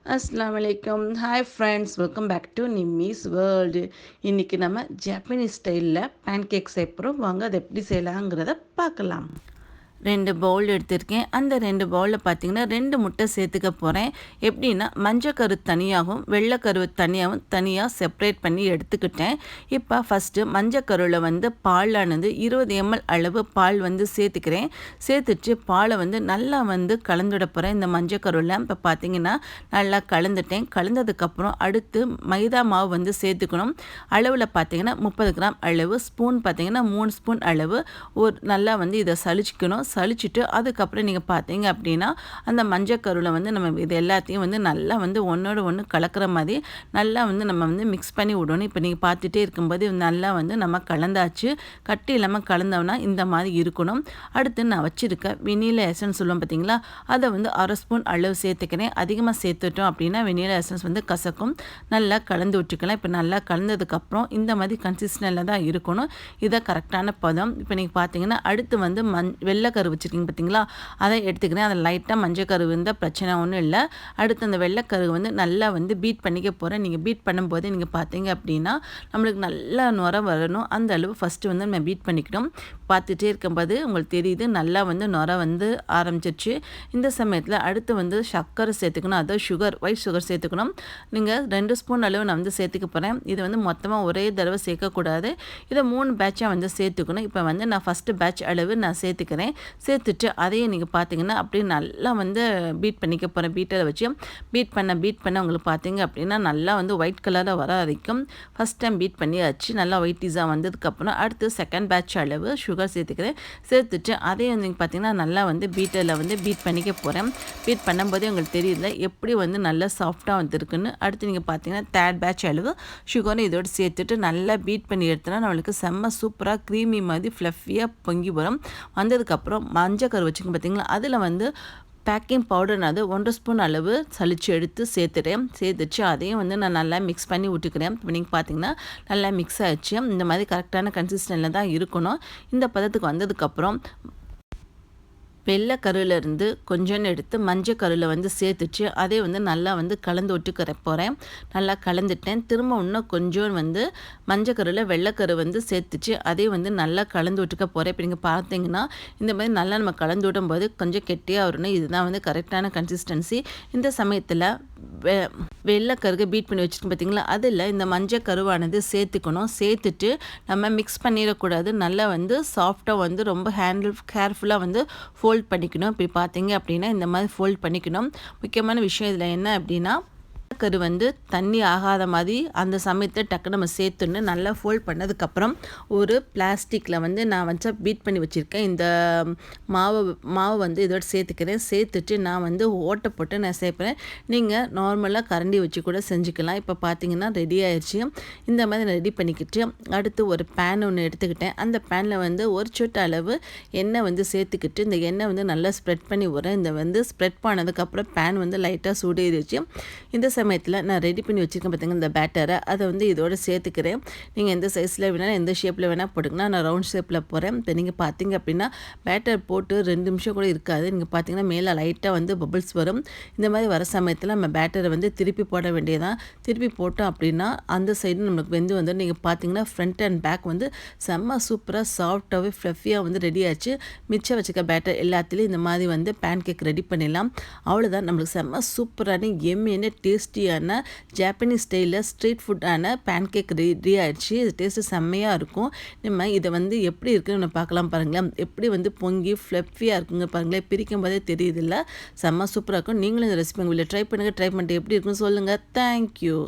அஸ்ஸலாமு அலைக்கும். Hi friends, welcome back to Nimmi's world. இன்றைக்கி நம்ம ஜப்பனீஸ் ஸ்டைலில் பேன்கேக் செய்ய போகிறோம். வாங்க அதை எப்படி செய்யலாங்கிறத பார்க்கலாம். 2 பவுல் எடுத்திருக்கேன். அந்த 2 பவுலில் பார்த்தீங்கன்னா 2 முட்டை சேர்த்துக்க போகிறேன். எப்படின்னா மஞ்சக்கரு தனியாகவும் வெள்ளைக்கரு தனியாகவும் தனியாக செப்பரேட் பண்ணி எடுத்துக்கிட்டேன். இப்போ ஃபஸ்ட்டு மஞ்சக்கருவில் வந்து பாலானது 20 ml அளவு பால் வந்து சேர்த்துக்கிறேன். சேர்த்துட்டு பாலை வந்து நல்லா வந்து கலந்துட போகிறேன் இந்த மஞ்சக்கருவில். இப்போ பார்த்தீங்கன்னா நல்லா கலந்துட்டேன். கலந்ததுக்கப்புறம் அடுத்து மைதா மாவு வந்து சேர்த்துக்கணும். அளவில் பார்த்தீங்கன்னா 30 கிராம் அளவு, ஸ்பூன் பார்த்தீங்கன்னா 3 ஸ்பூன் அளவு ஒரு நல்லா வந்து இதை சலிச்சுட்டு அதுக்கப்புறம் நீங்கள் பார்த்தீங்க அப்படின்னா அந்த மஞ்சக்கருவில் வந்து நம்ம இது எல்லாத்தையும் வந்து நல்லா வந்து ஒன்றோட ஒன்று கலக்கிற மாதிரி நல்லா வந்து நம்ம வந்து மிக்ஸ் பண்ணி விடணும். இப்போ நீங்கள் பார்த்துட்டே இருக்கும்போது நல்லா வந்து நம்ம கலந்தாச்சு. கட்டி இல்லாமல் கலந்தோம்னா இந்த மாதிரி இருக்கணும். அடுத்து நான் வச்சுருக்க வெனிலா எசன்ஸ் சொல்லுவோம் பார்த்தீங்களா, அதை வந்து 1/2 ஸ்பூன் அளவு சேர்த்துக்கிறேன். அதிகமாக சேர்த்துட்டோம் அப்படின்னா வெனிலா எசன்ஸ் வந்து கசக்கும். நல்லா கலந்து விட்டுக்கலாம். இப்போ நல்லா கலந்ததுக்கப்புறம் இந்த மாதிரி கன்சிஸ்டன்சியில் தான் இருக்கணும். இதை கரெக்டான பதம். இப்போ நீங்கள் பார்த்தீங்கன்னா அடுத்து வந்து வெள்ளைக்கரு வச்சுருக்கீங்க பார்த்தீங்களா, அதை எடுத்துக்கிறேன். அதில் லைட்டாக மஞ்சக்கரு இருந்தால் பிரச்சனை ஒன்றும் இல்லை. அடுத்து அந்த வெள்ளைக்கரு வந்து நல்லா வந்து பீட் பண்ணிக்க போகிறேன். நீங்கள் பீட் பண்ணும்போது நீங்கள் பார்த்தீங்க அப்படின்னா நம்மளுக்கு நல்லா நுர வரணும். அந்த அளவு ஃபஸ்ட்டு வந்து நம்ம பீட் பண்ணிக்கணும். பார்த்துட்டே இருக்கும்போது உங்களுக்கு தெரியுது நல்லா வந்து நுர வந்து ஆரம்பிச்சிருச்சு. இந்த சமயத்தில் அடுத்து வந்து சர்க்கரை சேர்த்துக்கணும். அதாவது ஒயிட் சுகர் சேர்த்துக்கணும். நீங்கள் 2 ஸ்பூன் அளவு நான் வந்து சேர்த்துக்க போகிறேன். இது வந்து மொத்தமாக ஒரே தடவை சேர்க்கக்கூடாது. இதை 3 பேட்சாக வந்து சேர்த்துக்கணும். இப்போ வந்து நான் ஃபஸ்ட்டு பேட்ச் அளவு நான் சேர்த்துக்கிறேன். சேர்த்துட்டு அதையும் நீங்கள் பார்த்தீங்கன்னா அப்படியே நல்லா வந்து பீட் பண்ணிக்க போகிறேன். பீட்டரை வச்சு பீட் பண்ண உங்களுக்கு பார்த்தீங்க அப்படின்னா நல்லா வந்து ஒயிட் கலராக வர வரைக்கும் ஃபஸ்ட் டைம் பீட் பண்ணியாச்சு. நல்லா ஒயிட்டிஸாக வந்ததுக்கப்புறம் அடுத்து செகண்ட் பேட்ச் அளவு சுகர் சேர்த்துக்கிறேன். சேர்த்துட்டு அதையும் நீங்கள் பார்த்தீங்கன்னா நல்லா வந்து பீட்டரில் வந்து பீட் பண்ணிக்க போகிறேன். பீட் பண்ணும்போதே உங்களுக்கு தெரியல எப்படி வந்து நல்லா சாஃப்டாக வந்துருக்குன்னு. அடுத்து நீங்கள் பார்த்தீங்கன்னா தேர்ட் பேட்ச் அளவு சுகரும் இதோடு சேர்த்துட்டு நல்லா பீட் பண்ணி எடுத்தோன்னா நம்மளுக்கு செம்ம சூப்பராக க்ரீமி மாதிரி ஃப்ளஃபியாக பொங்கி வரும். வந்ததுக்கப்புறம் மஞ்சக்கரு வச்சுக்கோங்க பார்த்தீங்களா, அதில் வந்து பேக்கிங் பவுடர் அது 1 ஸ்பூன் அளவு சலிச்சு எடுத்து சேர்த்துட்டு அதையும் வந்து நான் நல்லா மிக்ஸ் பண்ணி விட்டுக்கிறேன். இப்போ நீங்கள் பார்த்தீங்கன்னா நல்லா மிக்ஸ் ஆகிடுச்சு. இந்த மாதிரி கரெக்டான கன்சிஸ்டன்சியில் தான் இருக்கணும். இந்த பதத்துக்கு வந்ததுக்கப்புறம் வெள்ளைக்கருவிலேருந்து கொஞ்சோன்னு எடுத்து மஞ்சக்கருவில் வந்து சேர்த்துச்சு அதே வந்து நல்லா வந்து கலந்து விட்டுக்கிற போகிறேன். நல்லா கலந்துட்டேன். திரும்ப இன்னும் கொஞ்சம் வந்து மஞ்சக்கருவில் வெள்ளைக்கரு வந்து சேர்த்துச்சு அதே வந்து நல்லா கலந்து விட்டுக்க போகிறேன். இப்போ நீங்கள் பார்த்தீங்கன்னா இந்த மாதிரி நல்லா நம்ம கலந்து விடும்போது கொஞ்சம் கெட்டியாக வரணும். இதுதான் வந்து கரெக்டான கன்சிஸ்டன்சி. இந்த சமயத்தில் வெள்ளைக்கருகை பீட் பண்ணி வச்சுருக்கோம் பார்த்தீங்களா, அதில் இந்த மஞ்சள் கருவானது சேர்த்துக்கணும். சேர்த்துட்டு நம்ம மிக்ஸ் பண்ணிடக்கூடாது. நல்லா வந்து சாஃப்டாக வந்து ரொம்ப கேர்ஃபுல்லாக வந்து ஃபோல்ட் பண்ணிக்கணும். இப்படி பார்த்தீங்க அப்படின்னா இந்த மாதிரி ஃபோல்ட் பண்ணிக்கணும். முக்கியமான விஷயம் இதில் என்ன அப்படின்னா கரு வந்து தண்ணி ஆகாத மாதிரி அந்த சமயத்தில் டக்கு நம்ம சேர்த்துன்னு நல்லா ஃபோல்ட் பண்ணதுக்கப்புறம் ஒரு பிளாஸ்டிக்கில் வந்து நான் வச்சா பீட் பண்ணி வச்சுருக்கேன். இந்த மாவு வந்து இதோட சேர்த்துக்கிறேன். சேர்த்துட்டு நான் வந்து ஓட்டை போட்டு நான் சேர்ப்பேன். நீங்கள் நார்மலாக கரண்டி வச்சு கூட செஞ்சுக்கலாம். இப்போ பார்த்தீங்கன்னா ரெடி ஆயிடுச்சு. இந்த மாதிரி நான் ரெடி பண்ணிக்கிட்டு அடுத்து ஒரு பேன் ஒன்று எடுத்துக்கிட்டேன். அந்த பேனில் வந்து ஒரு சொட்டு அளவு எண்ணெய் வந்து சேர்த்துக்கிட்டு இந்த எண்ணெய் வந்து நல்லா ஸ்ப்ரெட் பண்ணி விட்றேன். இந்த வந்து ஸ்ப்ரெட் பண்ணதுக்கப்புறம் பேன் வந்து லைட்டாக சூடேறிச்சு. இந்த சமயத்தில் நான் ரெடி பண்ணி வச்சுருக்கேன் பார்த்தீங்கன்னா இந்த பேட்டரை அதை வந்து இதோடு சேர்த்துக்கிறேன். நீங்கள் எந்த சைஸில் வேணாலும் எந்த ஷேப்பில் வேணால் போட்டுக்கலாம். நான் ரவுண்ட் ஷேப்பில் போகிறேன். இப்போ நீங்கள் பார்த்தீங்க அப்படின்னா பேட்டர் போட்டு 2 நிமிஷம் கூட இருக்காது. நீங்கள் பார்த்தீங்கன்னா மேலே லைட்டாக வந்து பபிள்ஸ் வரும். இந்த மாதிரி வர சமயத்தில் நம்ம பேட்டரை வந்து திருப்பி போட வேண்டியதான். திருப்பி போட்டோம் அப்படின்னா அந்த சைடு நம்மளுக்கு வெந்து வந்து நீங்கள் பார்த்தீங்கன்னா ஃப்ரண்ட் அண்ட் பேக் வந்து செம்ம சூப்பராக சாஃப்டாகவே ஃப்ளஃபியாக வந்து ரெடி ஆச்சு. மிச்சம் வச்சுக்க பேட்டர் எல்லாத்துலேயும் இந்த மாதிரி வந்து பேன் கேக் ரெடி பண்ணிடலாம். அவ்வளோதான், நம்மளுக்கு செம்ம சூப்பரான எம்மியான டேஸ்டியான ஜாப்பனீஸ் ஸ்டைலில் ஸ்ட்ரீட் ஃபுட்டான பேன்கேக் ரெடி ஆகிடுச்சு. இது டேஸ்ட்டு செம்மையாக இருக்கும். நம்ம இதை வந்து எப்படி இருக்குன்னு நம்ம பார்க்கலாம் பாருங்களேன். எப்படி வந்து பொங்கி ஃப்ளஃபியாக இருக்குங்க பாருங்களேன். பிரிக்கும் போதே தெரியுதில்ல, செம்ம சூப்பராக இருக்கும். நீங்களும் இந்த ரெசிபி உங்களை ட்ரை பண்ணிட்டு எப்படி இருக்குன்னு சொல்லுங்கள். தேங்க்யூ.